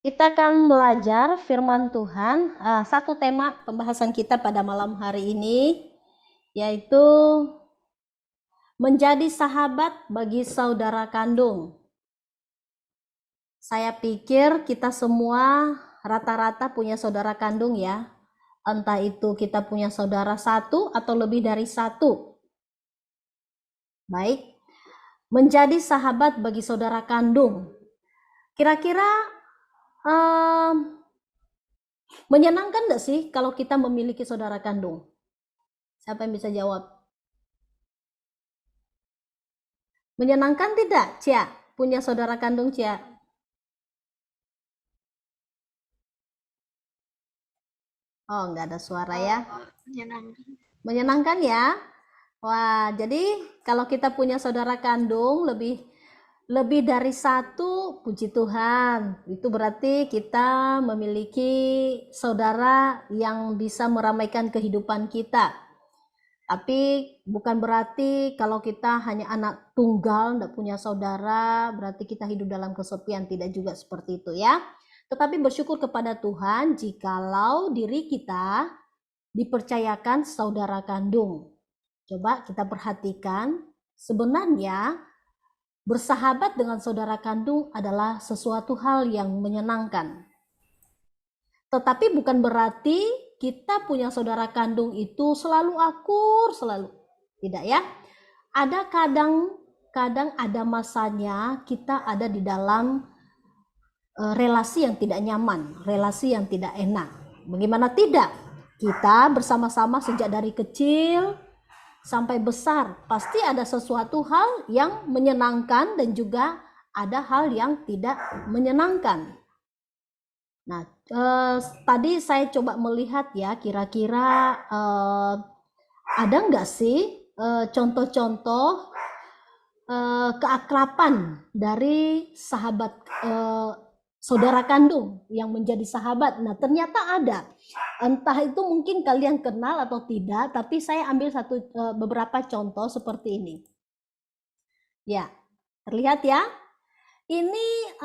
Kita akan belajar firman Tuhan. Satu tema pembahasan kita pada malam hari ini yaitu menjadi sahabat bagi saudara kandung. Saya pikir kita semua rata-rata punya saudara kandung ya. Entah itu kita punya saudara satu atau lebih dari satu. Baik, menjadi sahabat bagi saudara kandung. Kira-kira menyenangkan nggak sih kalau kita memiliki saudara kandung? Siapa yang bisa jawab? Menyenangkan tidak, Cia? Punya saudara kandung, Cia? Oh, nggak ada suara ya. Menyenangkan. Menyenangkan ya? Wah, jadi kalau kita punya saudara kandung lebih dari satu, puji Tuhan. Itu berarti kita memiliki saudara yang bisa meramaikan kehidupan kita. Tapi bukan berarti kalau kita hanya anak tunggal, tidak punya saudara, berarti kita hidup dalam kesepian. Tidak juga seperti itu ya. Tetapi bersyukur kepada Tuhan jikalau diri kita dipercayakan saudara kandung. Coba kita perhatikan, sebenarnya bersahabat dengan saudara kandung adalah sesuatu hal yang menyenangkan. Tetapi bukan berarti kita punya saudara kandung itu selalu akur, selalu. Tidak ya. Ada kadang ada masanya kita ada di dalam relasi yang tidak nyaman, relasi yang tidak enak. Bagaimana tidak? Kita bersama-sama sejak dari kecil sampai besar, pasti ada sesuatu hal yang menyenangkan dan juga ada hal yang tidak menyenangkan. Nah, tadi saya coba melihat ya, kira-kira ada nggak sih contoh-contoh keakraban dari sahabat saudara kandung yang menjadi sahabat. Nah, ternyata ada. Entah itu mungkin kalian kenal atau tidak, tapi saya ambil beberapa contoh seperti ini. Ya, terlihat ya. Ini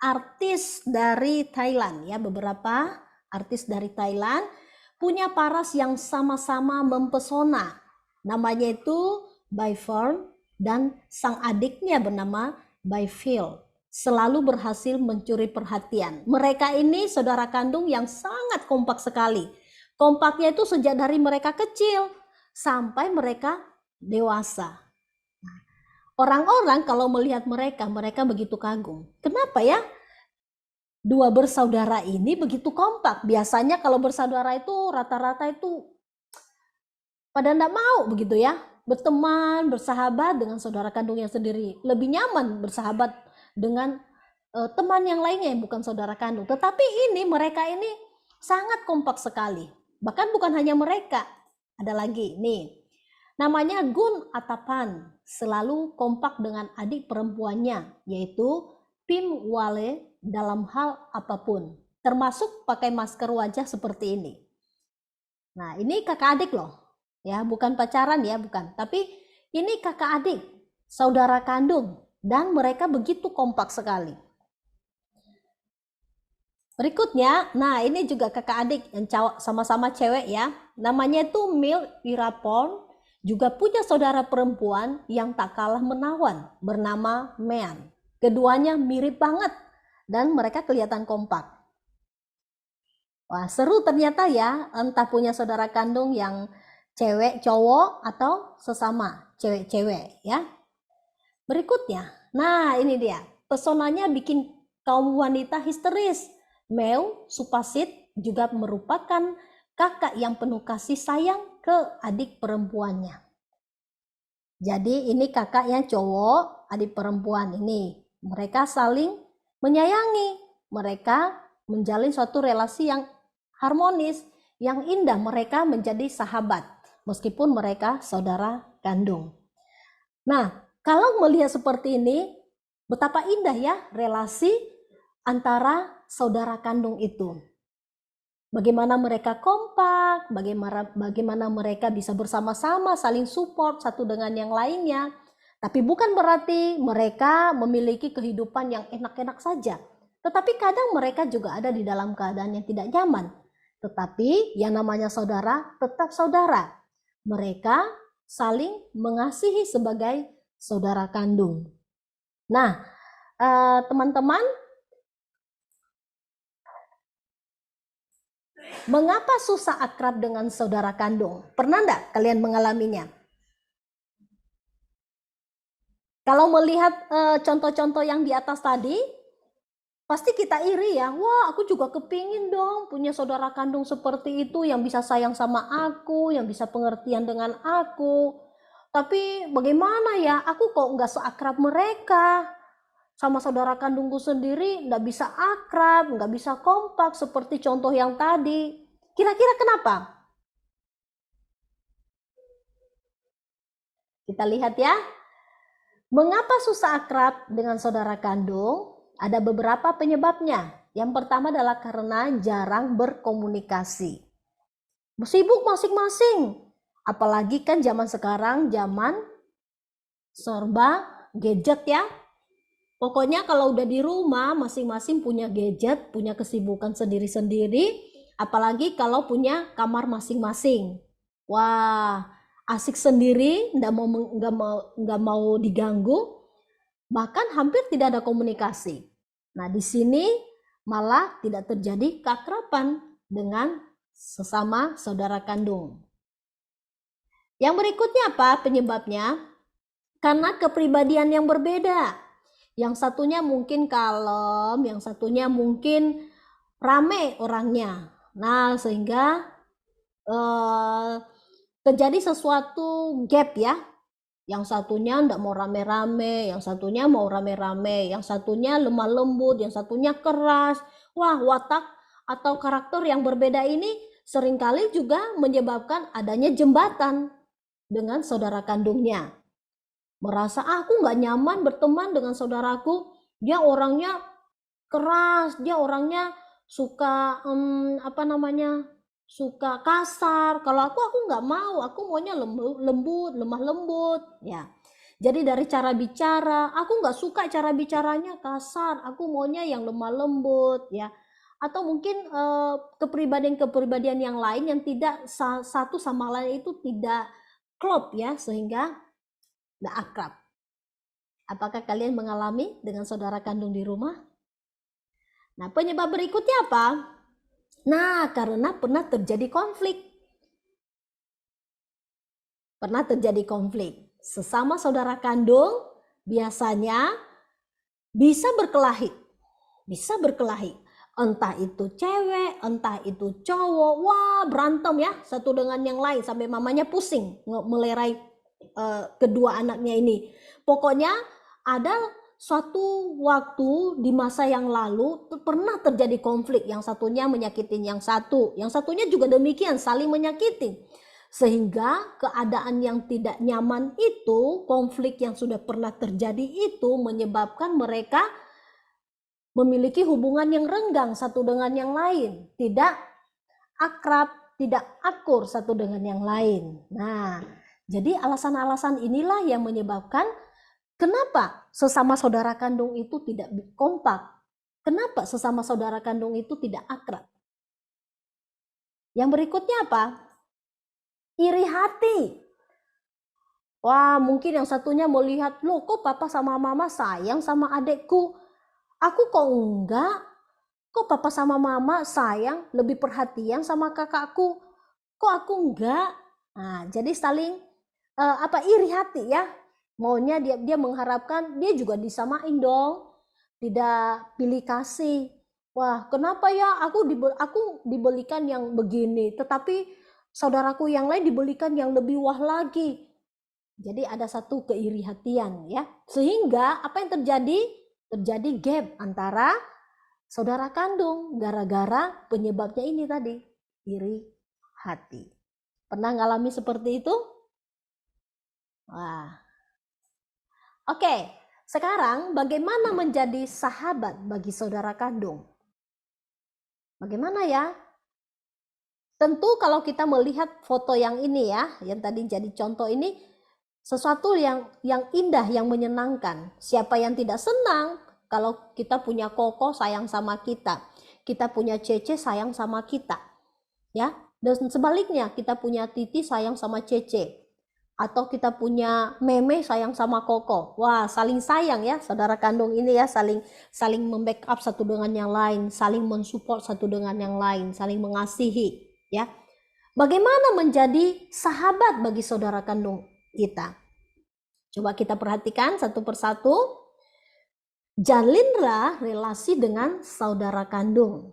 artis dari Thailand ya, beberapa artis dari Thailand punya paras yang sama-sama mempesona. Namanya itu Bai Fern dan sang adiknya bernama Bai Phil selalu berhasil mencuri perhatian. Mereka ini saudara kandung yang sangat kompak sekali. Kompaknya itu sejak dari mereka kecil sampai mereka dewasa. Orang-orang kalau melihat mereka begitu kagum. Kenapa ya? Dua bersaudara ini begitu kompak. Biasanya kalau bersaudara itu rata-rata itu pada enggak mau begitu ya. Berteman, bersahabat dengan saudara kandungnya sendiri. Lebih nyaman bersahabat dengan teman yang lainnya yang bukan saudara kandung. Tetapi mereka ini sangat kompak sekali. Bahkan bukan hanya mereka. Ada lagi nih. Namanya Gun Atapan. Selalu kompak dengan adik perempuannya. Yaitu Pim Wale dalam hal apapun. Termasuk pakai masker wajah seperti ini. Nah, ini kakak adik loh. Ya, bukan pacaran ya, bukan. Tapi ini kakak adik, saudara kandung, dan mereka begitu kompak sekali. Berikutnya, nah ini juga kakak adik yang sama-sama cewek ya. Namanya itu Mil Wirapon, juga punya saudara perempuan yang tak kalah menawan bernama Mean. Keduanya mirip banget dan mereka kelihatan kompak. Wah, seru ternyata ya, entah punya saudara kandung yang cewek cowok atau sesama cewek-cewek ya. Berikutnya, nah ini dia, pesonanya bikin kaum wanita histeris. Meu Supasit juga merupakan kakak yang penuh kasih sayang ke adik perempuannya. Jadi ini kakak yang cowok, adik perempuan ini. Mereka saling menyayangi. Mereka menjalin suatu relasi yang harmonis, yang indah. Mereka menjadi sahabat, meskipun mereka saudara kandung. Nah, kalau melihat seperti ini, betapa indah ya relasi antara saudara kandung itu. Bagaimana mereka kompak, bagaimana mereka bisa bersama-sama saling support satu dengan yang lainnya. Tapi bukan berarti mereka memiliki kehidupan yang enak-enak saja. Tetapi kadang mereka juga ada di dalam keadaan yang tidak nyaman. Tetapi yang namanya saudara tetap saudara. Mereka saling mengasihi sebagai saudara kandung. Nah, teman-teman, mengapa susah akrab dengan saudara kandung? Pernah enggak kalian mengalaminya? Kalau melihat contoh-contoh yang di atas tadi, pasti kita iri ya. Wah, aku juga kepingin dong punya saudara kandung seperti itu yang bisa sayang sama aku, yang bisa pengertian dengan aku. Tapi bagaimana ya, aku kok nggak seakrab mereka. Sama saudara kandungku sendiri nggak bisa akrab, nggak bisa kompak seperti contoh yang tadi. Kira-kira kenapa? Kita lihat ya. Mengapa susah akrab dengan saudara kandung? Ada beberapa penyebabnya. Yang pertama adalah karena jarang berkomunikasi. Sibuk masing-masing. Apalagi kan zaman sekarang, zaman serba gadget ya. Pokoknya kalau udah di rumah, masing-masing punya gadget, punya kesibukan sendiri-sendiri. Apalagi kalau punya kamar masing-masing. Wah, asik sendiri, nggak mau diganggu, bahkan hampir tidak ada komunikasi. Nah, di sini malah tidak terjadi keakraban dengan sesama saudara kandung. Yang berikutnya apa penyebabnya? Karena kepribadian yang berbeda. Yang satunya mungkin kalem, yang satunya mungkin rame orangnya. Nah, sehingga terjadi sesuatu gap ya. Yang satunya enggak mau rame-rame, yang satunya mau rame-rame, yang satunya lemah lembut, yang satunya keras. Wah, watak atau karakter yang berbeda ini seringkali juga menyebabkan adanya jembatan dengan saudara kandungnya. Merasa aku nggak nyaman berteman dengan saudaraku, dia orangnya keras, dia orangnya suka suka kasar. Kalau aku nggak mau, aku maunya lembut, lemah lembut ya. Jadi dari cara bicara, aku nggak suka cara bicaranya kasar, aku maunya yang lemah lembut ya. Atau mungkin kepribadian-kepribadian yang lain yang tidak satu sama lain itu tidak klop ya, sehingga nggak akrab. Apakah kalian mengalami dengan saudara kandung di rumah? Nah, penyebab berikutnya apa? Nah, karena pernah terjadi konflik. Pernah terjadi konflik. Sesama saudara kandung biasanya bisa berkelahi. Bisa berkelahi. Entah itu cewek, entah itu cowok. Wah, berantem ya satu dengan yang lain sampai mamanya pusing melerai kedua anaknya ini. Pokoknya ada suatu waktu di masa yang lalu pernah terjadi konflik, yang satunya menyakitin yang satunya juga demikian saling menyakitin, sehingga keadaan yang tidak nyaman itu, konflik yang sudah pernah terjadi itu menyebabkan mereka memiliki hubungan yang renggang satu dengan yang lain, tidak akrab, tidak akur satu dengan yang lain. Nah, jadi alasan-alasan inilah yang menyebabkan kenapa sesama saudara kandung itu tidak kompak? Kenapa sesama saudara kandung itu tidak akrab? Yang berikutnya apa? Iri hati. Wah, mungkin yang satunya mau lihat, loh kok papa sama mama sayang sama adekku? Aku kok enggak? Kok papa sama mama sayang, lebih perhatian sama kakakku? Kok aku enggak? Nah, jadi saling iri hati ya. Maunya dia mengharapkan dia juga disamain dong, tidak pilih kasih. Wah, kenapa ya aku dibelikan yang begini, tetapi saudaraku yang lain dibelikan yang lebih wah lagi. Jadi ada satu keirihatian ya, sehingga apa yang terjadi? Terjadi gap antara saudara kandung gara-gara penyebabnya ini tadi, iri hati. Pernah ngalami seperti itu? Wah. Oke, sekarang bagaimana menjadi sahabat bagi saudara kandung? Bagaimana ya? Tentu kalau kita melihat foto yang ini ya, yang tadi jadi contoh ini, sesuatu yang indah, yang menyenangkan. Siapa yang tidak senang Kalau kita punya Koko sayang sama kita punya Cece sayang sama kita, ya. Dan sebaliknya, kita punya Titi sayang sama Cece, atau kita punya Meme sayang sama Koko. Wah, saling sayang ya, saudara kandung ini ya, saling membackup satu dengan yang lain, saling mensupport satu dengan yang lain, saling mengasihi, ya. Bagaimana menjadi sahabat bagi saudara kandung kita? Coba kita perhatikan satu persatu. Jalinlah relasi dengan saudara kandung.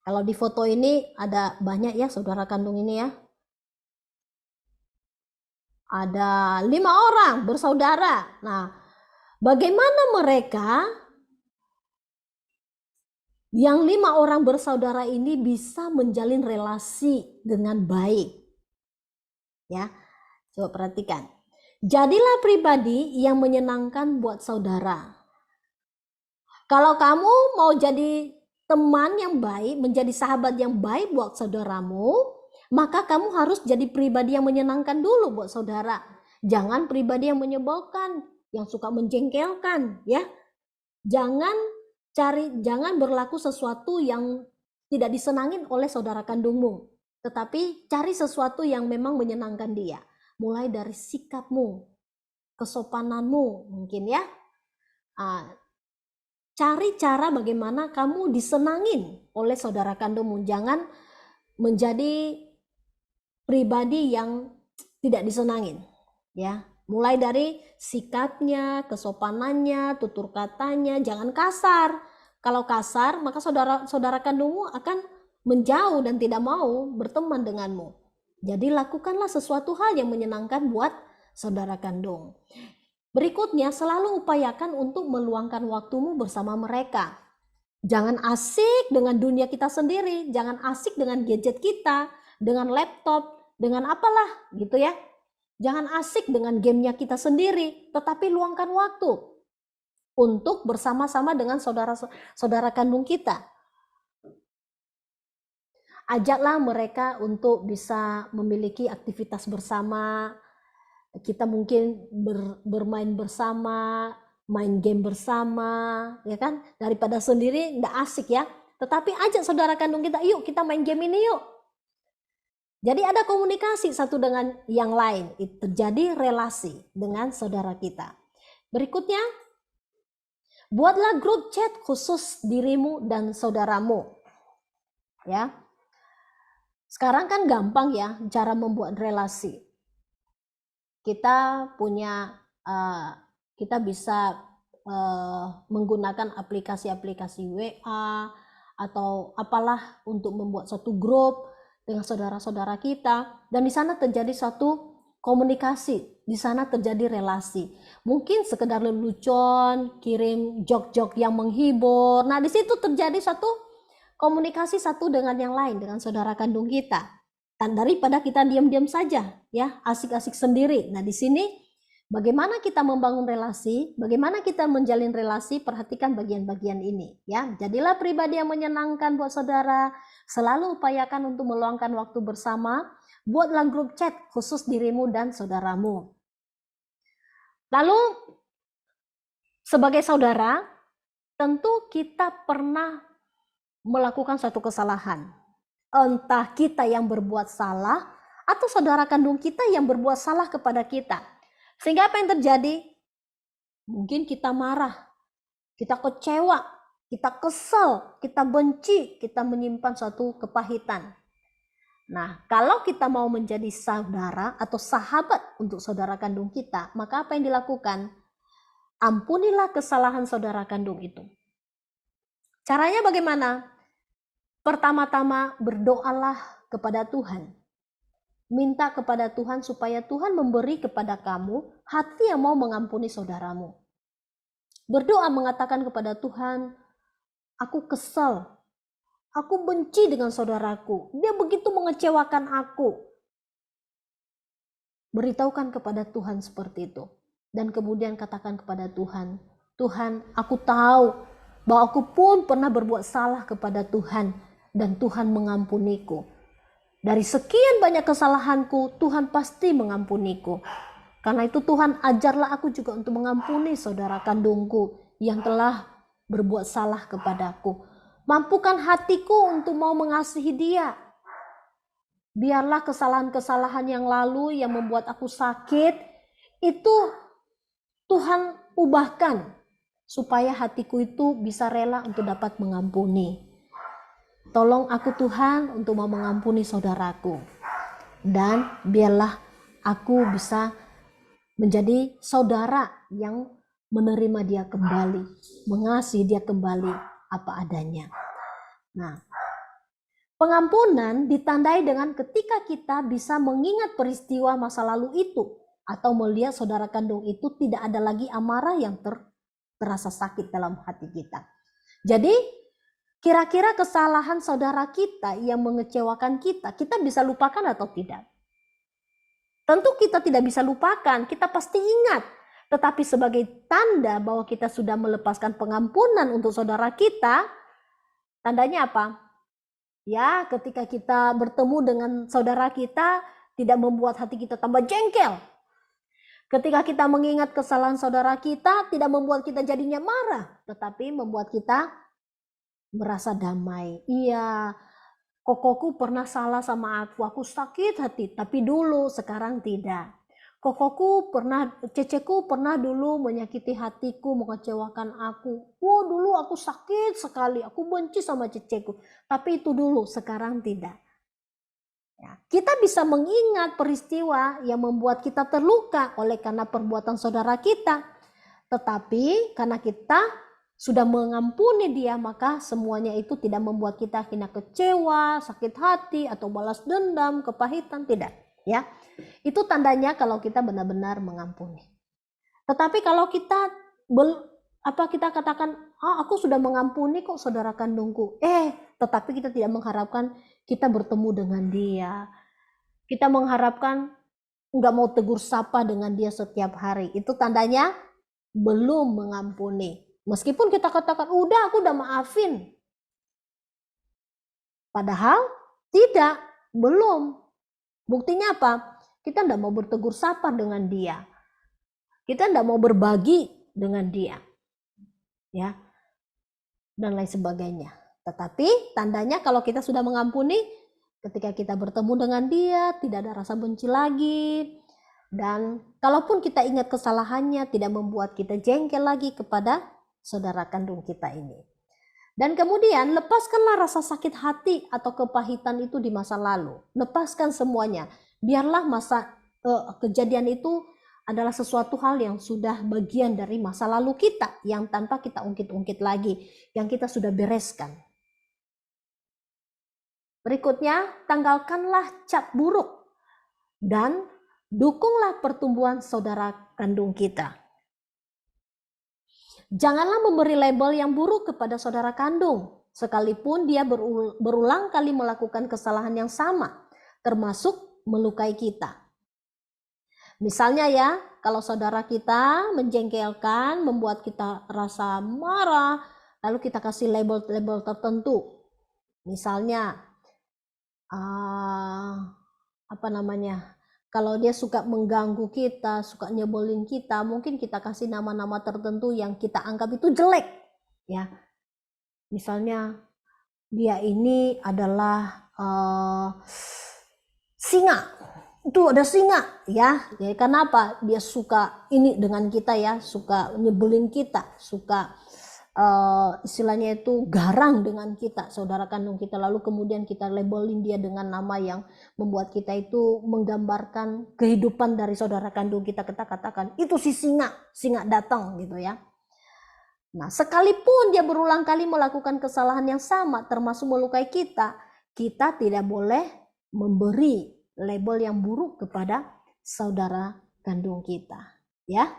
Kalau di foto ini ada banyak ya saudara kandung ini ya. Ada 5 orang bersaudara. Nah, bagaimana mereka yang 5 orang bersaudara ini bisa menjalin relasi dengan baik? Ya, coba perhatikan. Jadilah pribadi yang menyenangkan buat saudara. Kalau kamu mau jadi teman yang baik, menjadi sahabat yang baik buat saudaramu, maka kamu harus jadi pribadi yang menyenangkan dulu buat saudara. Jangan pribadi yang menyebalkan, yang suka menjengkelkan, ya. Jangan berlaku sesuatu yang tidak disenangin oleh saudara kandungmu, tetapi cari sesuatu yang memang menyenangkan dia. Mulai dari sikapmu, kesopananmu mungkin ya. Cari cara bagaimana kamu disenangin oleh saudara kandungmu. Jangan menjadi pribadi yang tidak disenangin, ya. Mulai dari sikapnya, kesopanannya, tutur katanya, jangan kasar. Kalau kasar, maka saudara kandungmu akan menjauh dan tidak mau berteman denganmu. Jadi lakukanlah sesuatu hal yang menyenangkan buat saudara kandung. Berikutnya, selalu upayakan untuk meluangkan waktumu bersama mereka. Jangan asik dengan dunia kita sendiri, jangan asik dengan gadget kita, dengan laptop, dengan apalah gitu ya. Jangan asik dengan gamenya kita sendiri, tetapi luangkan waktu untuk bersama-sama dengan saudara kandung kita. Ajaklah mereka untuk bisa memiliki aktivitas bersama. Kita mungkin bermain bersama, main game bersama, ya kan? Daripada sendiri nggak asik ya. Tetapi ajak saudara kandung kita, yuk kita main game ini yuk. Jadi ada komunikasi satu dengan yang lain, itu terjadi relasi dengan saudara kita. Berikutnya, buatlah grup chat khusus dirimu dan saudaramu. Ya. Sekarang kan gampang ya cara membuat relasi. Kita bisa menggunakan aplikasi-aplikasi WA atau apalah untuk membuat satu grup dengan saudara-saudara kita, dan di sana terjadi satu komunikasi, di sana terjadi relasi. Mungkin sekedar lelucon, kirim jok-jok yang menghibur. Nah, di situ terjadi satu komunikasi satu dengan yang lain, dengan saudara kandung kita. Dan daripada kita diam-diam saja, ya, asik-asik sendiri. Nah, di sini bagaimana kita membangun relasi, bagaimana kita menjalin relasi, perhatikan bagian-bagian ini, ya. Jadilah pribadi yang menyenangkan buat saudara, selalu upayakan untuk meluangkan waktu bersama, buatlah grup chat khusus dirimu dan saudaramu. Lalu, sebagai saudara, tentu kita pernah melakukan suatu kesalahan. Entah kita yang berbuat salah atau saudara kandung kita yang berbuat salah kepada kita. Sehingga apa yang terjadi? Mungkin kita marah, kita kecewa, kita kesal, kita benci, kita menyimpan suatu kepahitan. Nah, kalau kita mau menjadi saudara atau sahabat untuk saudara kandung kita, maka apa yang dilakukan? Ampunilah kesalahan saudara kandung itu. Caranya bagaimana? Pertama-tama berdoalah kepada Tuhan. Minta kepada Tuhan supaya Tuhan memberi kepada kamu hati yang mau mengampuni saudaramu. Berdoa mengatakan kepada Tuhan, aku kesal, aku benci dengan saudaraku, dia begitu mengecewakan aku. Beritahukan kepada Tuhan seperti itu. Dan kemudian katakan kepada Tuhan, Tuhan, aku tahu bahwa aku pun pernah berbuat salah kepada Tuhan. Dan Tuhan mengampuniku. Dari sekian banyak kesalahanku, Tuhan pasti mengampuniku. Karena itu Tuhan, ajarlah aku juga untuk mengampuni saudara kandungku yang telah berbuat salah kepadaku. Mampukan hatiku untuk mau mengasihi dia. Biarlah kesalahan-kesalahan yang lalu yang membuat aku sakit, itu Tuhan ubahkan supaya hatiku itu bisa rela untuk dapat mengampuni. Tolong aku Tuhan untuk mau mengampuni saudaraku. Dan biarlah aku bisa menjadi saudara yang menerima dia kembali, mengasihi dia kembali apa adanya. Nah, pengampunan ditandai dengan ketika kita bisa mengingat peristiwa masa lalu itu, atau melihat saudara kandung itu tidak ada lagi amarah yang terasa sakit dalam hati kita. Jadi kira-kira kesalahan saudara kita yang mengecewakan kita, kita bisa lupakan atau tidak? Tentu kita tidak bisa lupakan, kita pasti ingat. Tetapi sebagai tanda bahwa kita sudah melepaskan pengampunan untuk saudara kita, tandanya apa? Ya, ketika kita bertemu dengan saudara kita, tidak membuat hati kita tambah jengkel. Ketika kita mengingat kesalahan saudara kita, tidak membuat kita jadinya marah, tetapi membuat kita merasa damai. Iya, kokoku pernah salah sama aku sakit hati, tapi dulu, sekarang tidak. Ceceku pernah dulu menyakiti hatiku, mengecewakan aku. Dulu aku sakit sekali, aku benci sama ceceku. Tapi itu dulu, sekarang tidak. Ya, kita bisa mengingat peristiwa yang membuat kita terluka oleh karena perbuatan saudara kita. Tetapi karena kita sudah mengampuni dia, maka semuanya itu tidak membuat kita akhirnya kecewa, sakit hati, atau balas dendam, kepahitan, tidak. Ya, itu tandanya kalau kita benar-benar mengampuni. Tetapi kalau kita katakan, aku sudah mengampuni kok saudara kandungku. Tetapi kita tidak mengharapkan kita bertemu dengan dia. Kita mengharapkan nggak mau tegur sapa dengan dia setiap hari. Itu tandanya belum mengampuni. Meskipun kita katakan, aku udah maafin. Padahal tidak, belum. Buktinya apa? Kita tidak mau bertegur sapa dengan dia. Kita tidak mau berbagi dengan dia. Ya, dan lain sebagainya. Tetapi tandanya kalau kita sudah mengampuni, ketika kita bertemu dengan dia, tidak ada rasa benci lagi. Dan kalaupun kita ingat kesalahannya, tidak membuat kita jengkel lagi kepada saudara kandung kita ini. Dan kemudian lepaskanlah rasa sakit hati atau kepahitan itu di masa lalu. Lepaskan semuanya. Biarlah kejadian itu adalah sesuatu hal yang sudah bagian dari masa lalu kita, yang tanpa kita ungkit-ungkit lagi, yang kita sudah bereskan. Berikutnya, tanggalkanlah cap buruk dan dukunglah pertumbuhan saudara kandung kita. Janganlah memberi label yang buruk kepada saudara kandung, sekalipun dia berulang kali melakukan kesalahan yang sama, termasuk melukai kita. Misalnya ya, kalau saudara kita menjengkelkan, membuat kita rasa marah, lalu kita kasih label-label tertentu. Misalnya, kalau dia suka mengganggu kita, suka nyebelin kita, mungkin kita kasih nama-nama tertentu yang kita anggap itu jelek. Ya, misalnya dia ini adalah singa. Itu ada singa, ya. Jadi kenapa dia suka ini dengan kita ya, suka nyebelin kita, suka istilahnya itu garang dengan kita, saudara kandung kita, lalu kemudian kita labelin dia dengan nama yang membuat kita itu menggambarkan kehidupan dari saudara kandung kita katakan itu si singa datang gitu ya. Nah, sekalipun dia berulang kali melakukan kesalahan yang sama termasuk melukai kita, kita tidak boleh memberi label yang buruk kepada saudara kandung kita, ya.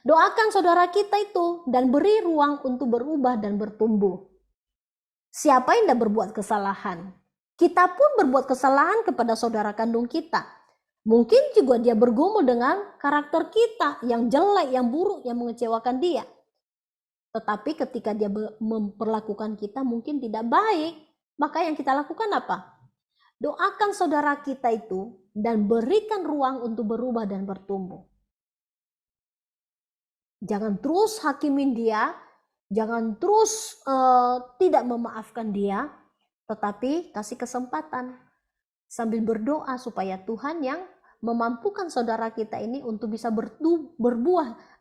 Doakan saudara kita itu dan beri ruang untuk berubah dan bertumbuh. Siapa yang tidak berbuat kesalahan? Kita pun berbuat kesalahan kepada saudara kandung kita. Mungkin juga dia bergumul dengan karakter kita yang jelek, yang buruk, yang mengecewakan dia. Tetapi ketika dia memperlakukan kita mungkin tidak baik, maka yang kita lakukan apa? Doakan saudara kita itu dan berikan ruang untuk berubah dan bertumbuh. Jangan terus hakimin dia, jangan terus tidak memaafkan dia, tetapi kasih kesempatan sambil berdoa supaya Tuhan yang memampukan saudara kita ini untuk bisa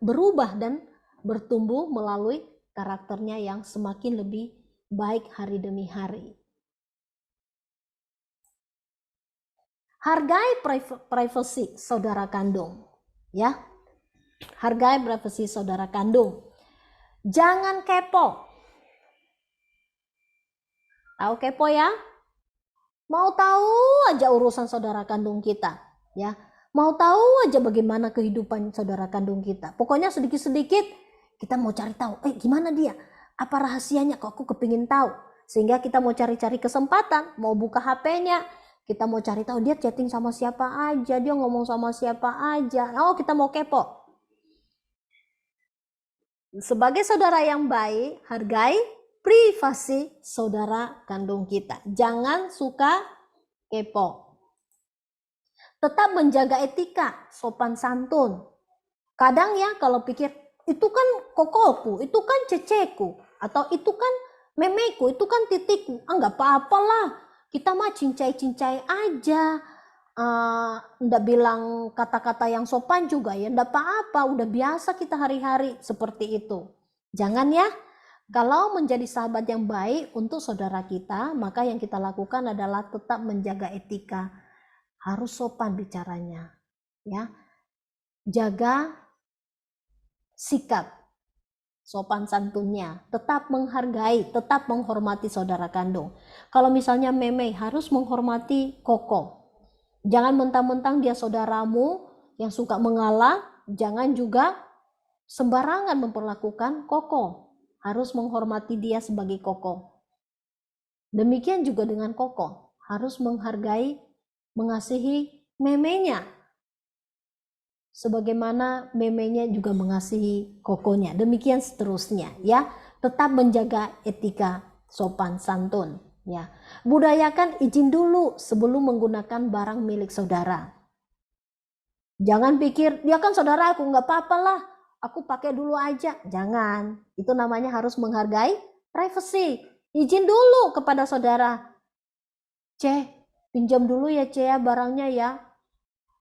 berubah dan bertumbuh melalui karakternya yang semakin lebih baik hari demi hari. Hargai privasi saudara kandung, ya. Hargai privasi saudara kandung. Jangan kepo. Tahu kepo ya? Mau tahu aja urusan saudara kandung kita, ya. Mau tahu aja bagaimana kehidupan saudara kandung kita. Pokoknya sedikit-sedikit kita mau cari tahu, gimana dia? Apa rahasianya kok aku kepingin tahu? Sehingga kita mau cari-cari kesempatan, mau buka HP-nya, kita mau cari tahu dia chatting sama siapa aja, dia ngomong sama siapa aja. Oh, kita mau kepo. Sebagai saudara yang baik, hargai privasi saudara kandung kita. Jangan suka kepo. Tetap menjaga etika, sopan santun. Kadang ya kalau pikir, itu kan kokoku, itu kan ceceku, atau itu kan memeku, itu kan titikku. Enggak apa-apalah, kita mah cincai-cincai aja. Ndak bilang kata-kata yang sopan juga ya, ndak apa-apa, udah biasa kita hari-hari seperti itu. Jangan ya. Kalau menjadi sahabat yang baik untuk saudara kita, maka yang kita lakukan adalah tetap menjaga etika. Harus sopan bicaranya, ya. Jaga sikap, sopan santunnya, tetap menghargai, tetap menghormati saudara kandung. Kalau misalnya Meme harus menghormati Koko. Jangan mentang-mentang dia saudaramu yang suka mengalah, jangan juga sembarangan memperlakukan Koko. Harus menghormati dia sebagai Koko. Demikian juga dengan Koko, harus menghargai, mengasihi Memenya. Sebagaimana Memenya juga mengasihi Kokonya. Demikian seterusnya ya. Tetap menjaga etika sopan santun ya. Budayakan izin dulu sebelum menggunakan barang milik saudara. Jangan pikir dia kan saudara aku, nggak apa-apa lah, aku pakai dulu aja. Jangan. Itu namanya harus menghargai privasi. Izin dulu kepada saudara. Pinjam dulu ya ya barangnya ya.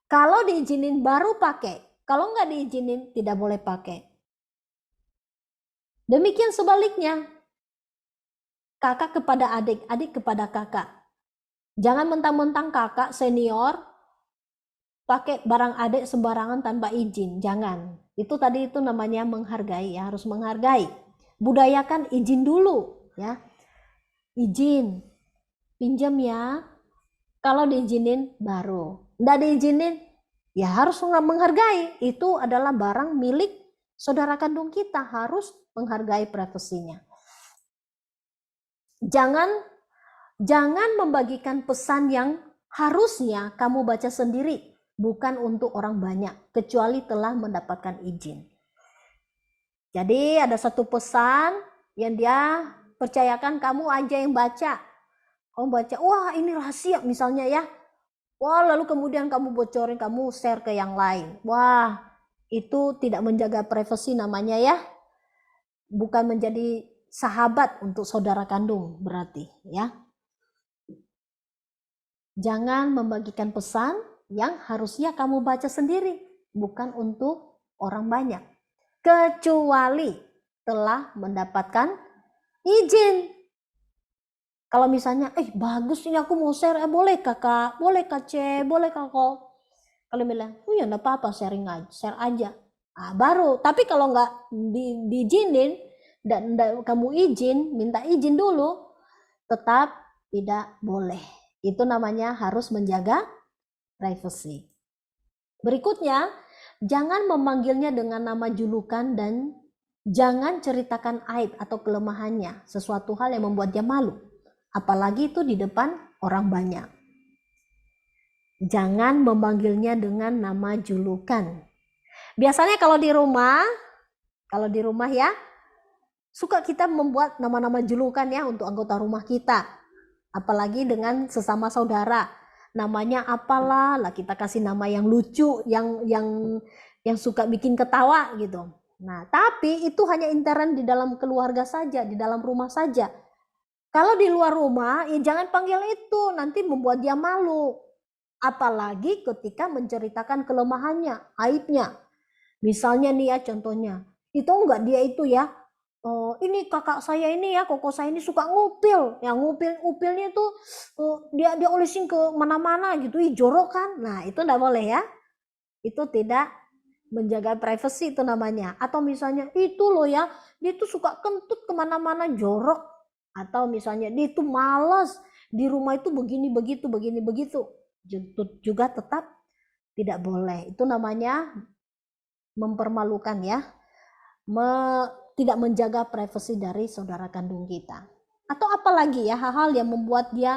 Kalau diizinin baru pakai. Kalau nggak diizinin tidak boleh pakai. Demikian sebaliknya. Kakak kepada adik, adik kepada kakak. Jangan mentang-mentang kakak senior pakai barang adik sembarangan tanpa izin. Jangan. Itu tadi itu namanya menghargai ya, harus menghargai. Budayakan izin dulu ya. Izin. Pinjam ya. Kalau diizinin baru. Nggak diizinin ya harus menghargai. Itu adalah barang milik saudara kandung kita, harus menghargai privasinya. Jangan membagikan pesan yang harusnya kamu baca sendiri, bukan untuk orang banyak, kecuali telah mendapatkan izin. Jadi ada satu pesan yang dia percayakan kamu aja yang baca. Kamu baca, wah ini rahasia misalnya ya. Wah lalu kemudian kamu bocorin, kamu share ke yang lain. Wah itu tidak menjaga privasi namanya ya. Bukan menjadi sahabat untuk saudara kandung berarti ya. Jangan membagikan pesan yang harusnya kamu baca sendiri, bukan untuk orang banyak. Kecuali telah mendapatkan izin. Kalau misalnya, bagus ini aku mau share, boleh kakak, boleh kak C, boleh kakak. Kalau bilang, oh ya enggak apa-apa, share aja. Baru, tapi kalau nggak diizinin, dan kamu minta izin dulu, tetap tidak boleh. Itu namanya harus menjaga privasi. Berikutnya, jangan memanggilnya dengan nama julukan dan jangan ceritakan aib atau kelemahannya, sesuatu hal yang membuat dia malu. Apalagi itu di depan orang banyak. Jangan memanggilnya dengan nama julukan. Biasanya kalau di rumah ya, suka kita membuat nama-nama julukan ya untuk anggota rumah kita. Apalagi dengan sesama saudara. namanya apalah, lah kita kasih nama yang lucu, yang suka bikin ketawa gitu. Nah, tapi itu hanya intern di dalam keluarga saja, di dalam rumah saja. Kalau di luar rumah, ya jangan panggil itu, nanti membuat dia malu. Apalagi ketika menceritakan kelemahannya, aibnya. Misalnya nih ya contohnya, itu enggak dia itu ya, ini kakak saya ini ya, koko saya ini suka ngupil. Ya ngupilnya itu dia olesin ke mana-mana gitu, jorok kan. Nah, itu enggak boleh ya. Itu tidak menjaga privasi itu namanya. Atau misalnya itu loh ya, dia tuh suka kentut kemana-mana jorok. Atau misalnya dia itu males di rumah itu begini begitu begini begitu, juga tetap tidak boleh. Itu namanya mempermalukan ya, tidak menjaga privasi dari saudara kandung kita. Atau apalagi ya hal-hal yang membuat dia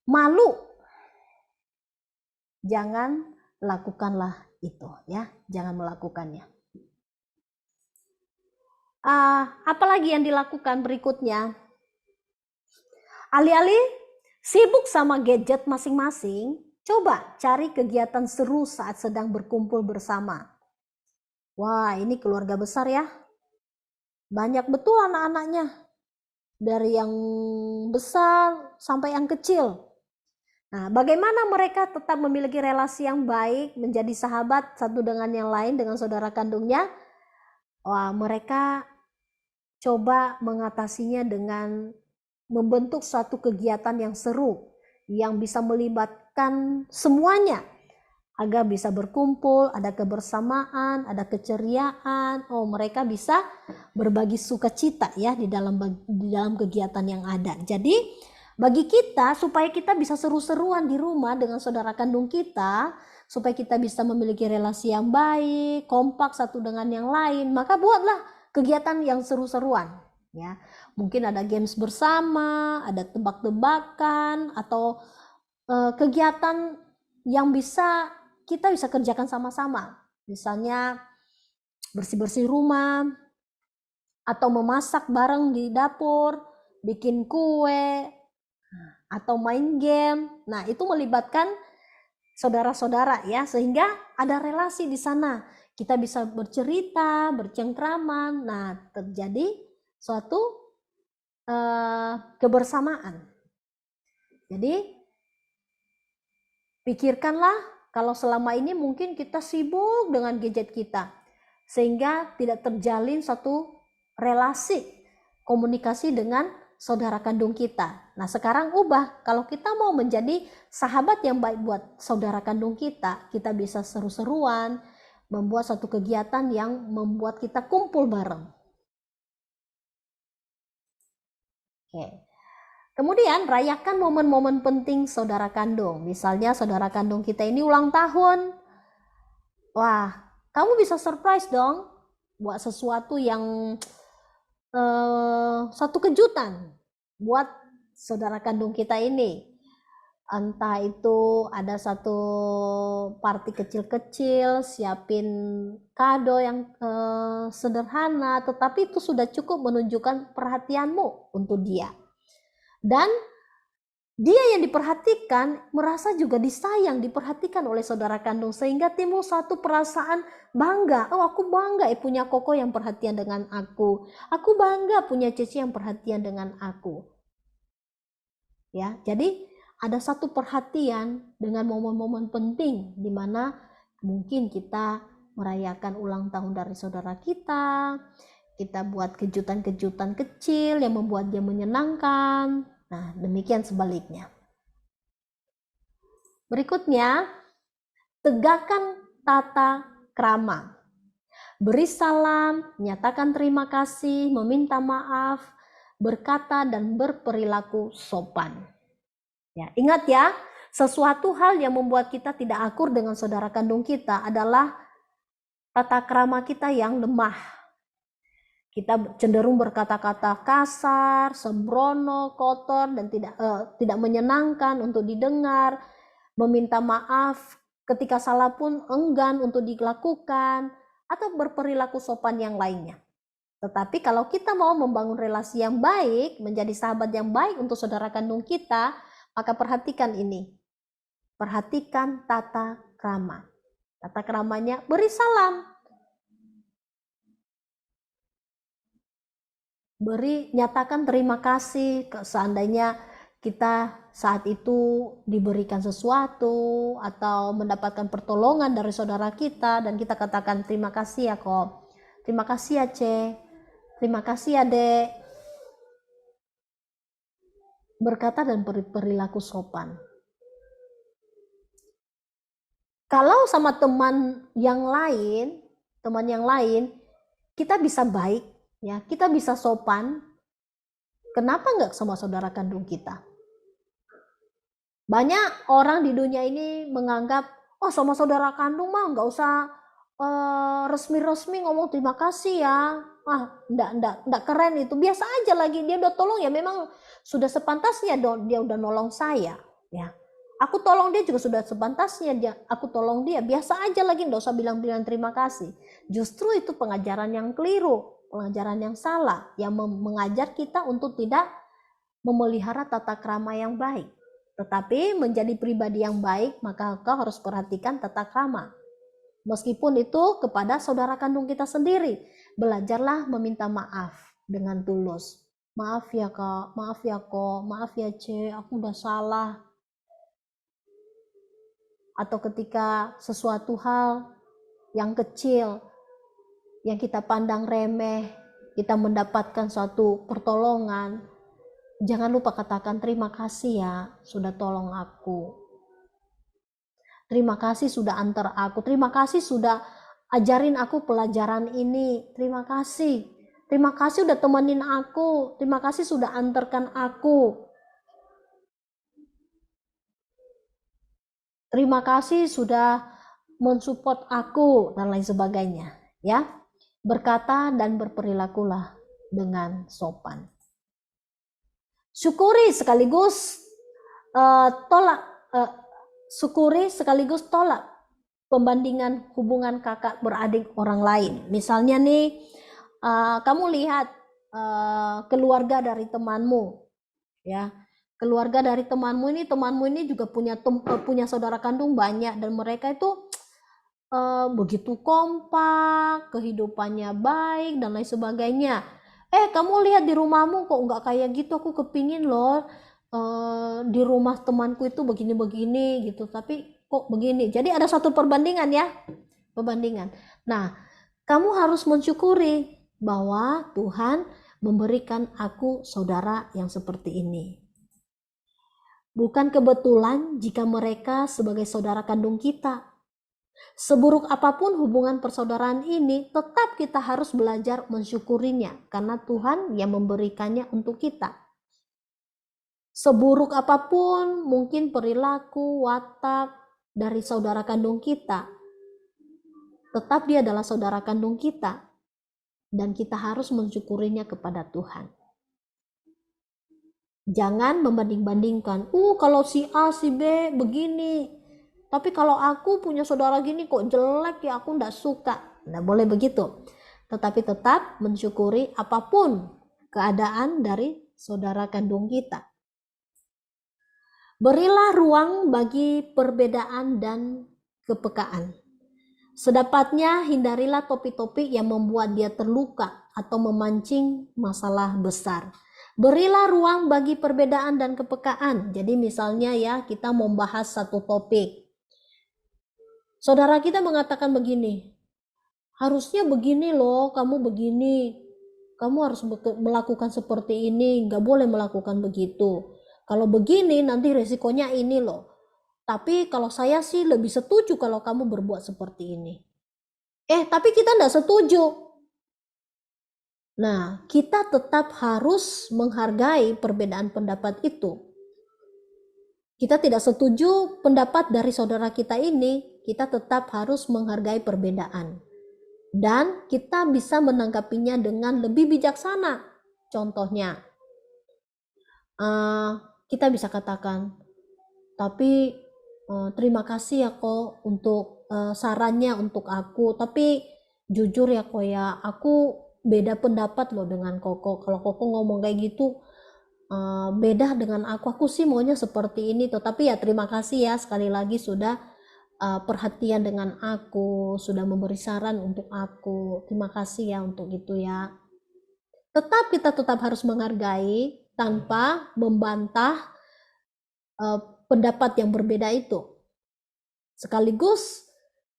malu, jangan lakukanlah itu ya, jangan melakukannya. Apalagi yang dilakukan berikutnya, alih-alih sibuk sama gadget masing-masing, coba cari kegiatan seru saat sedang berkumpul bersama. Wah, ini keluarga besar ya, banyak betul anak-anaknya, dari yang besar sampai yang kecil. Nah, bagaimana mereka tetap memiliki relasi yang baik, menjadi sahabat satu dengan yang lain, dengan saudara kandungnya? Wah, mereka coba mengatasinya dengan membentuk suatu kegiatan yang seru, yang bisa melibatkan semuanya, agar bisa berkumpul, ada kebersamaan, ada keceriaan. Mereka bisa berbagi sukacita ya di dalam kegiatan yang ada. Jadi bagi kita, supaya kita bisa seru-seruan di rumah dengan saudara kandung kita, supaya kita bisa memiliki relasi yang baik, kompak satu dengan yang lain, maka buatlah kegiatan yang seru-seruan ya. Mungkin ada games bersama, ada tebak-tebakan, atau kegiatan yang kita bisa kerjakan sama-sama. Misalnya bersih-bersih rumah, atau memasak bareng di dapur, bikin kue, atau main game. Nah, itu melibatkan saudara-saudara ya, sehingga ada relasi di sana. Kita bisa bercerita, bercengkraman. Nah, terjadi suatu kebersamaan. Jadi pikirkanlah kalau selama ini mungkin kita sibuk dengan gadget kita, sehingga tidak terjalin satu relasi komunikasi dengan saudara kandung kita. Nah, sekarang ubah, kalau kita mau menjadi sahabat yang baik buat saudara kandung kita, kita bisa seru-seruan, membuat satu kegiatan yang membuat kita kumpul bareng. Oke. Kemudian rayakan momen-momen penting saudara kandung. Misalnya saudara kandung kita ini ulang tahun. Wah, kamu bisa surprise dong, buat sesuatu yang satu kejutan buat saudara kandung kita ini. Entah itu ada satu party kecil-kecil, siapin kado yang sederhana, tetapi itu sudah cukup menunjukkan perhatianmu untuk dia. Dan dia yang diperhatikan merasa juga disayang, diperhatikan oleh saudara kandung, sehingga timbul satu perasaan bangga. Aku bangga punya koko yang perhatian dengan aku. Aku bangga punya Ceci yang perhatian dengan aku. Ya, jadi ada satu perhatian dengan momen-momen penting di mana mungkin kita merayakan ulang tahun dari saudara kita. Kita buat kejutan-kejutan kecil yang membuat dia menyenangkan. Nah, demikian sebaliknya. Berikutnya, tegakkan tata krama. Beri salam, nyatakan terima kasih, meminta maaf, berkata dan berperilaku sopan. Ya, ingat ya, sesuatu hal yang membuat kita tidak akur dengan saudara kandung kita adalah tata krama kita yang lemah. Kita cenderung berkata-kata kasar, sembrono, kotor, dan tidak menyenangkan untuk didengar, meminta maaf ketika salah pun enggan untuk dilakukan, atau berperilaku sopan yang lainnya. Tetapi kalau kita mau membangun relasi yang baik, menjadi sahabat yang baik untuk saudara kandung kita, maka perhatikan ini. perhatikan tata krama. Tata kramanya beri salam. Nyatakan terima kasih seandainya kita saat itu diberikan sesuatu atau mendapatkan pertolongan dari saudara kita dan kita katakan terima kasih ya kok, terima kasih ya Ce, terima kasih ya Dek. Berkata dan perilaku sopan. Kalau sama teman yang lain kita bisa baik ya, kita bisa sopan. Kenapa enggak sama saudara kandung kita? Banyak orang di dunia ini menganggap, oh sama saudara kandung mah nggak usah resmi-resmi ngomong terima kasih ya. Enggak keren itu. Biasa aja lagi, dia udah tolong ya, memang sudah sepantasnya dia udah nolong saya ya. Aku tolong dia juga sudah sepantasnya aku tolong dia. Biasa aja lagi, enggak usah bilang-bilang terima kasih. Justru itu pengajaran yang keliru, pengajaran yang salah, yang mengajar kita untuk tidak memelihara tata krama yang baik. Tetapi menjadi pribadi yang baik, maka kau harus perhatikan tata krama. Meskipun itu kepada saudara kandung kita sendiri. Belajarlah meminta maaf dengan tulus. Maaf ya Kak, maaf ya Kok, maaf ya Ce, aku udah salah. Atau ketika sesuatu hal yang kecil, yang kita pandang remeh, kita mendapatkan suatu pertolongan, jangan lupa katakan terima kasih ya sudah tolong aku. Terima kasih sudah antar aku. Terima kasih sudah ajarin aku pelajaran ini. Terima kasih. Terima kasih udah temenin aku. Terima kasih sudah antarkan aku. Terima kasih sudah mensupport aku dan lain sebagainya, ya. Berkata dan berperilakulah dengan sopan. Syukuri sekaligus syukuri sekaligus tolak pembandingan hubungan kakak beradik orang lain. Misalnya nih, kamu lihat keluarga dari temanmu, ya. Keluarga dari temanmu ini juga punya saudara kandung banyak, dan mereka itu begitu kompak, kehidupannya baik dan lain sebagainya. Kamu lihat di rumahmu kok nggak kayak gitu, aku kepingin loh di rumah temanku itu begini-begini gitu, tapi kok begini. Jadi ada satu perbandingan ya, perbandingan. Nah, kamu harus mensyukuri bahwa Tuhan memberikan aku saudara yang seperti ini. Bukan kebetulan jika mereka sebagai saudara kandung kita. Seburuk apapun hubungan persaudaraan ini, tetap kita harus belajar mensyukurinya, karena Tuhan yang memberikannya untuk kita. Seburuk apapun mungkin perilaku, watak dari saudara kandung kita, tetap dia adalah saudara kandung kita, dan kita harus mensyukurinya kepada Tuhan. Jangan membanding-bandingkan, kalau si A, si B begini, tapi kalau aku punya saudara gini kok jelek ya, aku nggak suka. Nggak boleh begitu. Tetapi tetap mensyukuri apapun keadaan dari saudara kandung kita. Berilah ruang bagi perbedaan dan kepekaan. Sedapatnya hindarilah topik-topik yang membuat dia terluka atau memancing masalah besar. Berilah ruang bagi perbedaan dan kepekaan. Jadi misalnya ya, kita membahas satu topik. Saudara kita mengatakan begini, harusnya begini loh, kamu begini. Kamu harus melakukan seperti ini, nggak boleh melakukan begitu. Kalau begini nanti resikonya ini loh. Tapi kalau saya sih lebih setuju kalau kamu berbuat seperti ini. Tapi kita nggak setuju. Nah, kita tetap harus menghargai perbedaan pendapat itu. Kita tidak setuju pendapat dari saudara kita ini, kita tetap harus menghargai perbedaan. Dan kita bisa menanggapinya dengan lebih bijaksana. Contohnya, kita bisa katakan, tapi terima kasih ya kok untuk sarannya untuk aku, tapi jujur ya kok ya, aku beda pendapat loh dengan Koko. Kalau Koko ngomong kayak gitu, beda dengan aku sih maunya seperti ini tuh. Tapi ya terima kasih ya sekali lagi sudah perhatian dengan aku, sudah memberi saran untuk aku. Terima kasih ya untuk itu ya. Kita tetap harus menghargai tanpa membantah pendapat yang berbeda itu. Sekaligus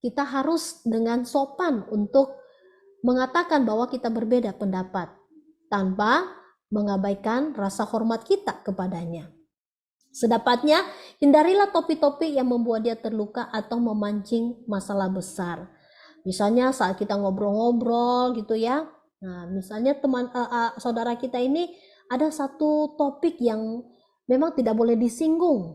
kita harus dengan sopan untuk mengatakan bahwa kita berbeda pendapat tanpa mengabaikan rasa hormat kita kepadanya. Sedapatnya, hindarilah topik-topik yang membuat dia terluka atau memancing masalah besar. Misalnya saat kita ngobrol-ngobrol gitu ya. Nah, misalnya saudara kita ini ada satu topik yang memang tidak boleh disinggung.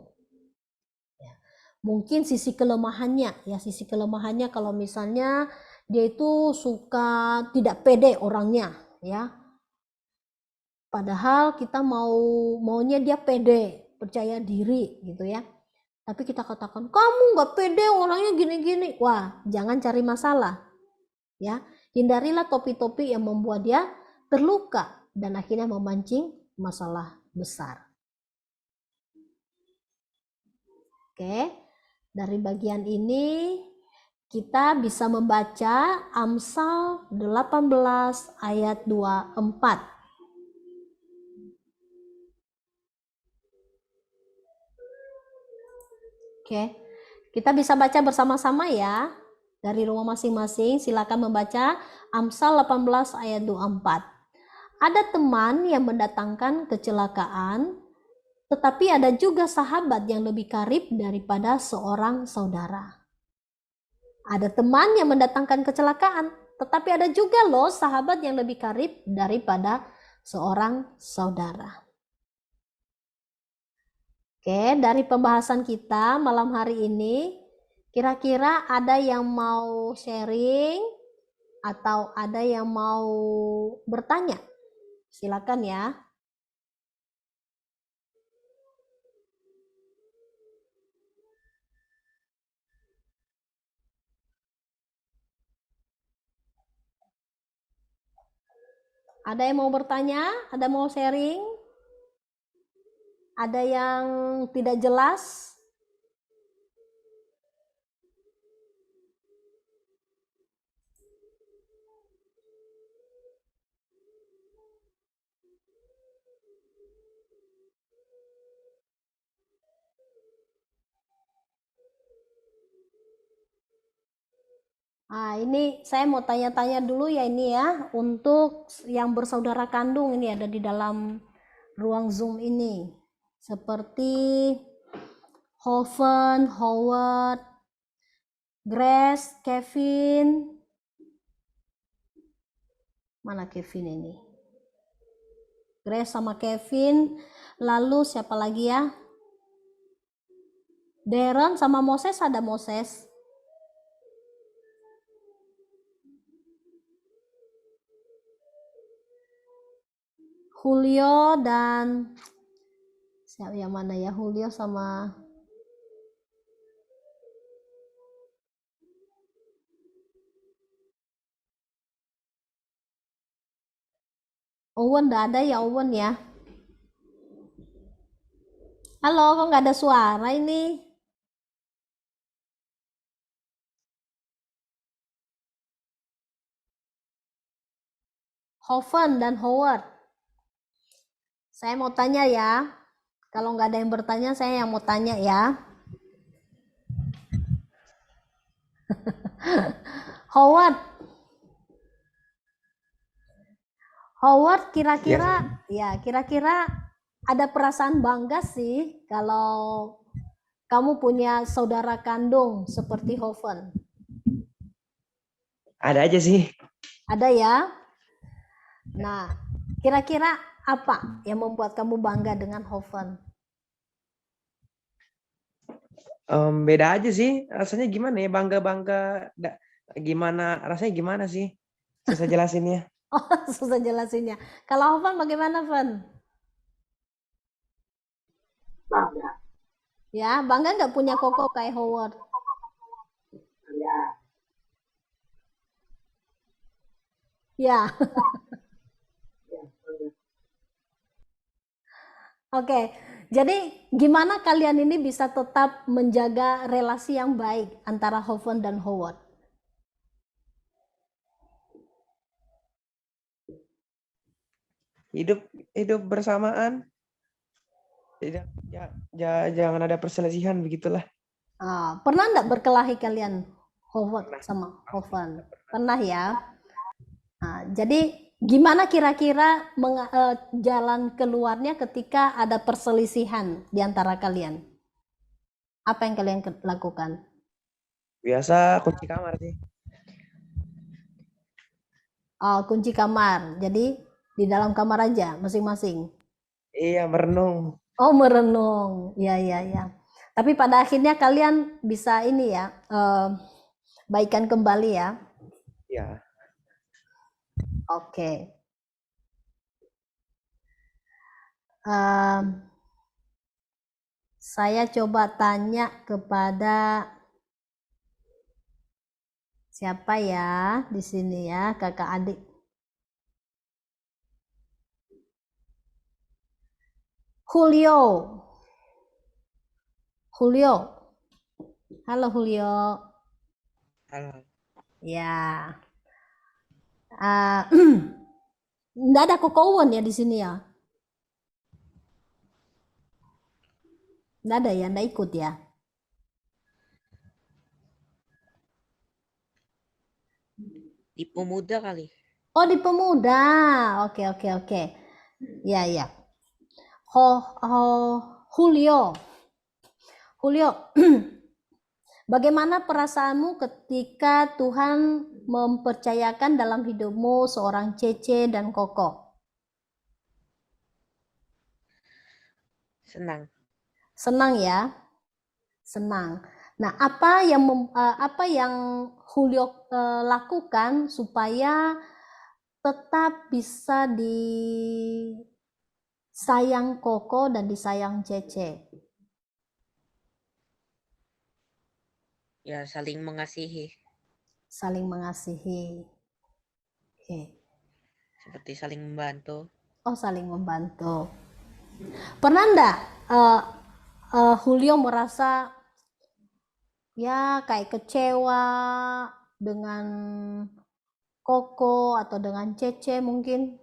Mungkin sisi kelemahannya, ya sisi kelemahannya kalau misalnya dia itu suka tidak pede orangnya, ya. Padahal kita maunya dia pede, percaya diri gitu ya. Tapi kita katakan, kamu nggak pede orangnya gini-gini. Wah, jangan cari masalah. Ya, hindarilah topik-topik yang membuat dia terluka dan akhirnya memancing masalah besar. Oke, dari bagian ini kita bisa membaca Amsal 18 ayat 24. Oke, kita bisa baca bersama-sama ya. Dari rumah masing-masing, silakan membaca Amsal 18 ayat 24. Ada teman yang mendatangkan kecelakaan, tetapi ada juga sahabat yang lebih karib daripada seorang saudara. Ada teman yang mendatangkan kecelakaan, tetapi ada juga loh sahabat yang lebih karib daripada seorang saudara. Oke, dari pembahasan kita malam hari ini, kira-kira ada yang mau sharing atau ada yang mau bertanya? Silakan ya. Ada yang mau bertanya? Ada mau sharing? Ada yang tidak jelas? Ini saya mau tanya-tanya dulu ya ini ya, untuk yang bersaudara kandung ini ada di dalam ruang Zoom ini. Seperti Hoven, Howard, Grace, Kevin. Mana Kevin ini? Grace sama Kevin. Lalu siapa lagi ya? Darren sama Moses, ada Moses. Julio dan siapa yang mana ya? Julio sama Owen, enggak ada ya Owen ya? Halo, kok nggak ada suara ini? Hoven dan Howard. Saya mau tanya ya. Kalau nggak ada yang bertanya, saya yang mau tanya ya. Howard, kira-kira kira-kira ada perasaan bangga sih kalau kamu punya saudara kandung seperti Hoven. Ada aja sih. Ada ya. Nah, kira-kira apa yang membuat kamu bangga dengan Hoven? Beda aja sih. Rasanya gimana ya? Bangga-bangga. Gimana? Rasanya gimana sih? Susah jelasinnya. Oh, susah jelasinnya. Kalau Hoven bagaimana, Van? Bangga. Ya, bangga nggak punya koko kayak Howard? Ya. Ya. Oke, jadi gimana kalian ini bisa tetap menjaga relasi yang baik antara Hoven dan Howard? Hidup bersamaan. Tidak, jangan ada perselisihan begitulah. Pernah enggak berkelahi kalian, Howard sama Hoven? Pernah ya? Jadi gimana kira-kira jalan keluarnya ketika ada perselisihan di antara kalian? Apa yang kalian lakukan? Biasa kunci kamar sih. Kunci kamar. Jadi di dalam kamar aja masing-masing. Iya, merenung. Oh, merenung. Ya, ya, ya. Tapi pada akhirnya kalian bisa ini ya, baikan kembali ya. Ya. Oke. Saya coba tanya kepada siapa ya di sini ya, kakak adik. Julio. Halo Julio. Halo. Ya. Nggak ada Kokowen ya di sini ya? Nggak ada ya, nggak ikut ya? Di pemuda kali. Oh, di pemuda. Oke. Ya, ya. Julio. Bagaimana perasaanmu ketika Tuhan mempercayakan dalam hidupmu seorang Cece dan Koko? Senang. Senang ya? Senang. Nah, apa yang Julio lakukan supaya tetap bisa disayang Koko dan disayang Cece? Ya, saling mengasihi. Saling mengasihi. Oke. Seperti saling membantu. Oh, saling membantu. Pernah enggak Julio merasa ya kayak kecewa dengan Koko atau dengan Cece mungkin?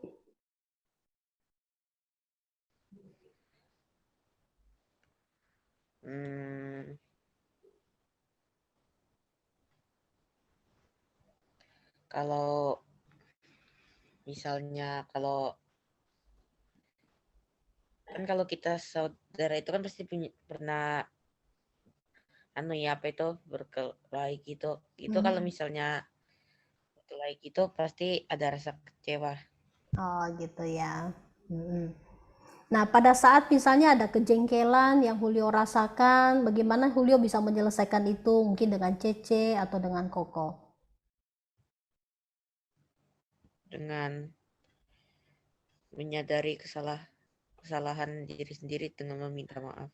Kalau misalnya kan kalau kita saudara itu kan pasti pernah berkelahi gitu. Itu kalau misalnya berkelahi gitu pasti ada rasa kecewa. Oh, gitu ya. Nah, pada saat misalnya ada kejengkelan yang Julio rasakan, bagaimana Julio bisa menyelesaikan itu? Mungkin dengan Cece atau dengan Koko? Dengan menyadari kesalahan diri sendiri dengan meminta maaf.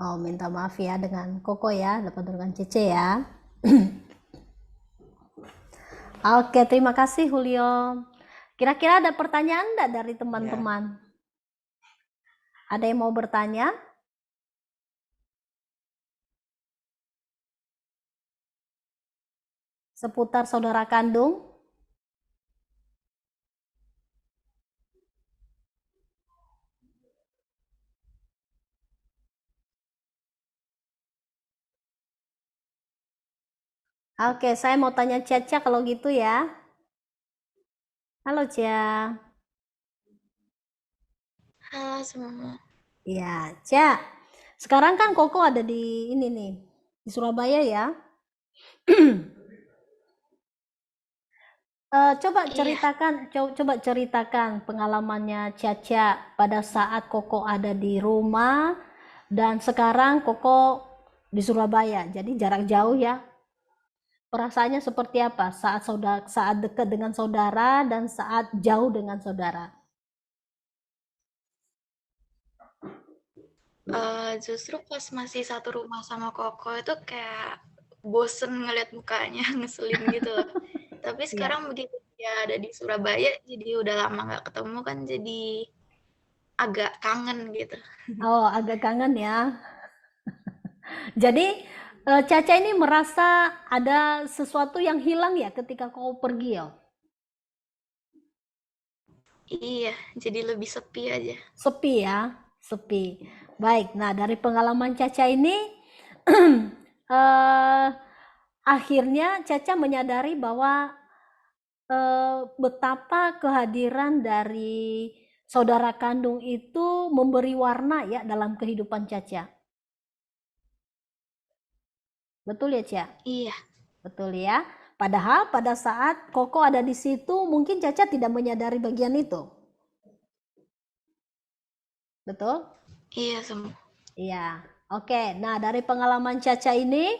Oh, minta maaf ya dengan Koko ya, dapat dengan Cece ya. Oke, terima kasih Julio. Kira-kira ada pertanyaan enggak dari teman-teman? Ada yang mau bertanya? Seputar saudara kandung? Oke, saya mau tanya Caca kalau gitu ya. Halo Cia. Halo semua. Ya, Ca. Sekarang kan Koko ada di ini nih, di Surabaya ya. Coba ceritakan pengalamannya Caca pada saat Koko ada di rumah dan sekarang Koko di Surabaya. Jadi jarak jauh ya. Perasaannya seperti apa saat dekat dengan saudara dan saat jauh dengan saudara? Justru pas masih satu rumah sama Koko itu kayak bosen ngeliat mukanya, ngeselin gitu loh. Tapi sekarang begitu dia ada di Surabaya, jadi udah lama nggak ketemu kan jadi agak kangen gitu. Oh, agak kangen ya. Jadi Caca ini merasa ada sesuatu yang hilang ya ketika kau pergi ya? Iya, jadi lebih sepi aja. Sepi ya, sepi. Baik, nah dari pengalaman Caca ini eh, akhirnya Caca menyadari bahwa betapa kehadiran dari saudara kandung itu memberi warna ya dalam kehidupan Caca. Betul ya, Cia? Iya, Betul ya. Padahal pada saat Koko ada di situ, mungkin Caca tidak menyadari bagian itu. Betul? iya semua. Iya. Oke, nah dari pengalaman Caca ini,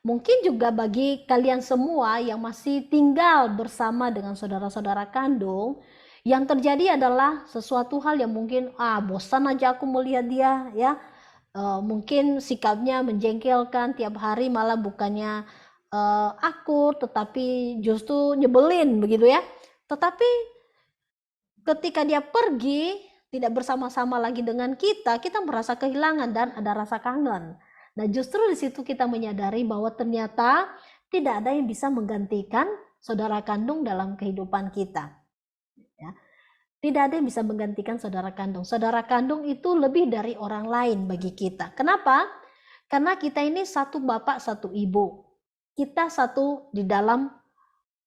mungkin juga bagi kalian semua yang masih tinggal bersama dengan saudara-saudara kandung, yang terjadi adalah sesuatu hal yang mungkin, bosan aja aku melihat dia ya. Mungkin sikapnya menjengkelkan tiap hari, malah bukannya akur, tetapi justru nyebelin begitu ya. Tetapi ketika dia pergi, tidak bersama-sama lagi dengan kita, kita merasa kehilangan dan ada rasa kangen. Nah, justru di situ kita menyadari bahwa ternyata tidak ada yang bisa menggantikan saudara kandung dalam kehidupan kita. Ya. Tidak ada yang bisa menggantikan saudara kandung. Saudara kandung itu lebih dari orang lain bagi kita. Kenapa? Karena kita ini satu bapak, satu ibu. Kita satu di dalam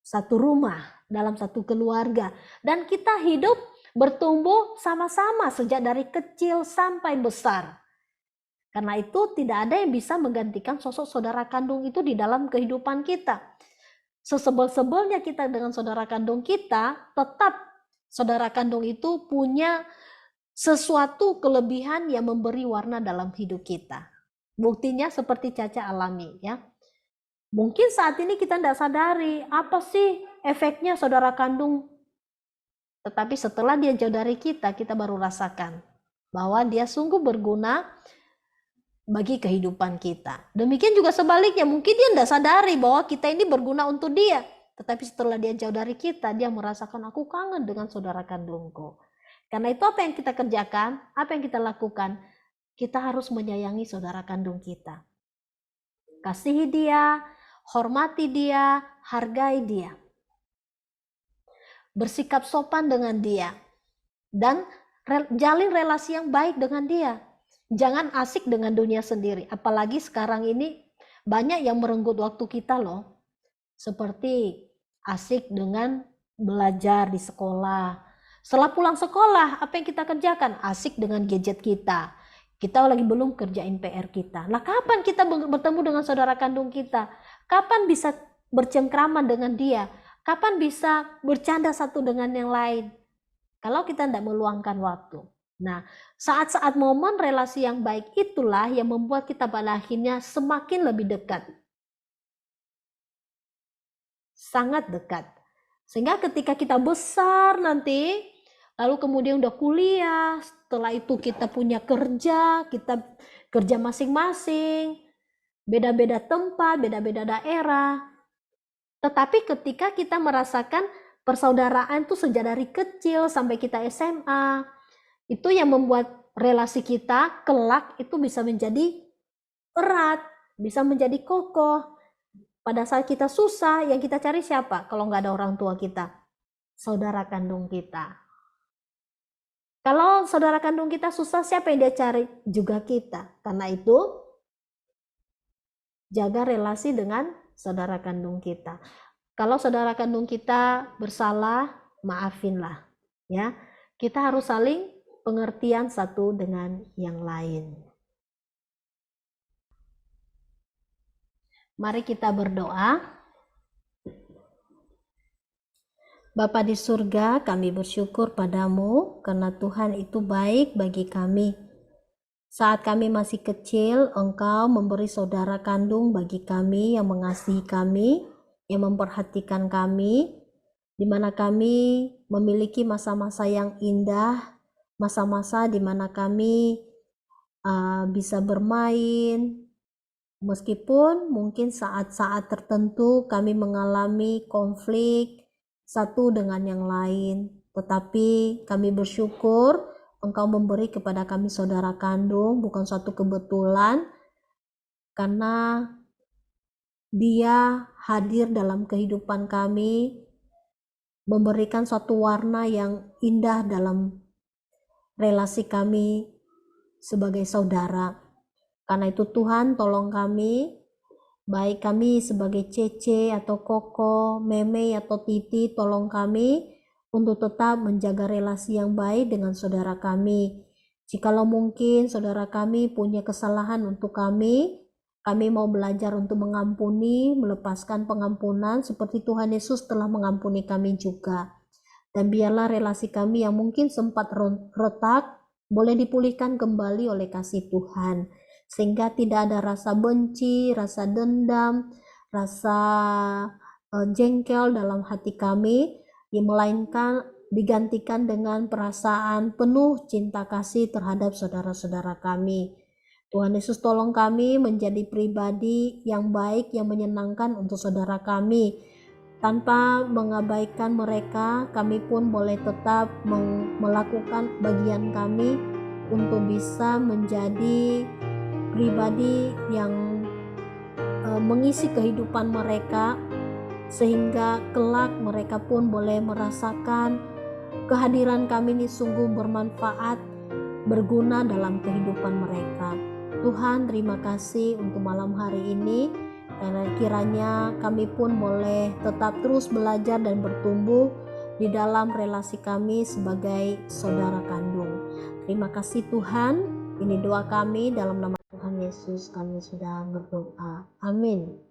satu rumah, dalam satu keluarga. Dan kita hidup bertumbuh sama-sama sejak dari kecil sampai besar. Karena itu tidak ada yang bisa menggantikan sosok saudara kandung itu di dalam kehidupan kita. Sesebel-sebelnya kita dengan saudara kandung kita, tetap saudara kandung itu punya sesuatu kelebihan yang memberi warna dalam hidup kita. Buktinya seperti Caca alami ya. Mungkin saat ini kita tidak sadari apa sih efeknya saudara kandung. Tetapi setelah dia jauh dari kita baru rasakan bahwa dia sungguh berguna bagi kehidupan kita. Demikian juga sebaliknya, mungkin dia tidak sadari bahwa kita ini berguna untuk dia. Tetapi setelah dia jauh dari kita, dia merasakan aku kangen dengan saudara kandungku. Karena itu apa yang kita kerjakan, apa yang kita lakukan, kita harus menyayangi saudara kandung kita. Kasihi dia, hormati dia, hargai dia. Bersikap sopan dengan dia. Dan jalin relasi yang baik dengan dia. Jangan asik dengan dunia sendiri. Apalagi sekarang ini banyak yang merenggut waktu kita loh. Seperti asik dengan belajar di sekolah. Setelah pulang sekolah, apa yang kita kerjakan? Asik dengan gadget kita. Kita lagi belum kerjain PR kita. Nah, kapan kita bertemu dengan saudara kandung kita? Kapan bisa bercengkrama dengan dia? Kapan bisa bercanda satu dengan yang lain? Kalau kita tidak meluangkan waktu. Nah, saat-saat momen relasi yang baik itulah yang membuat kita pada akhirnya semakin lebih dekat. Sangat dekat. Sehingga ketika kita besar nanti, lalu kemudian udah kuliah, setelah itu kita punya kerja, kita kerja masing-masing, beda-beda tempat, beda-beda daerah. Tetapi ketika kita merasakan persaudaraan itu sejak dari kecil sampai kita SMA, itu yang membuat relasi kita kelak itu bisa menjadi erat, bisa menjadi kokoh. Pada saat kita susah, yang kita cari siapa? Kalau nggak ada orang tua kita, saudara kandung kita. Kalau saudara kandung kita susah, siapa yang dia cari? Juga kita. Karena itu, jaga relasi dengan saudara kandung kita. Kalau saudara kandung kita bersalah, maafinlah. Ya, kita harus saling pengertian satu dengan yang lain. Mari kita berdoa. Bapa di surga, kami bersyukur padamu karena Tuhan itu baik bagi kami. Saat kami masih kecil, Engkau memberi saudara kandung bagi kami yang mengasihi kami, yang memperhatikan kami, di mana kami memiliki masa-masa yang indah, masa-masa di mana kami bisa bermain, meskipun mungkin saat-saat tertentu kami mengalami konflik satu dengan yang lain, tetapi kami bersyukur Engkau memberi kepada kami saudara kandung, bukan suatu kebetulan, karena dia hadir dalam kehidupan kami, memberikan suatu warna yang indah dalam relasi kami sebagai saudara. Karena itu Tuhan tolong kami, baik kami sebagai Cece atau Koko, Meme atau Titi, tolong kami untuk tetap menjaga relasi yang baik dengan saudara kami. Jikalau mungkin saudara kami punya kesalahan untuk kami mau belajar untuk mengampuni, melepaskan pengampunan seperti Tuhan Yesus telah mengampuni kami juga. Dan biarlah relasi kami yang mungkin sempat retak boleh dipulihkan kembali oleh kasih Tuhan, sehingga tidak ada rasa benci, rasa dendam, rasa jengkel dalam hati kami, yang melainkan digantikan dengan perasaan penuh cinta kasih terhadap saudara-saudara kami. Tuhan Yesus tolong kami menjadi pribadi yang baik, yang menyenangkan untuk saudara kami. Tanpa mengabaikan mereka, kami pun boleh tetap melakukan bagian kami untuk bisa menjadi pribadi yang mengisi kehidupan mereka, sehingga kelak mereka pun boleh merasakan kehadiran kami ini sungguh bermanfaat, berguna dalam kehidupan mereka. Tuhan, terima kasih untuk malam hari ini, karena kiranya kami pun boleh tetap terus belajar dan bertumbuh di dalam relasi kami sebagai saudara kandung. Terima kasih Tuhan, ini doa kami dalam nama Tuhan Yesus kami sudah berdoa. Amin.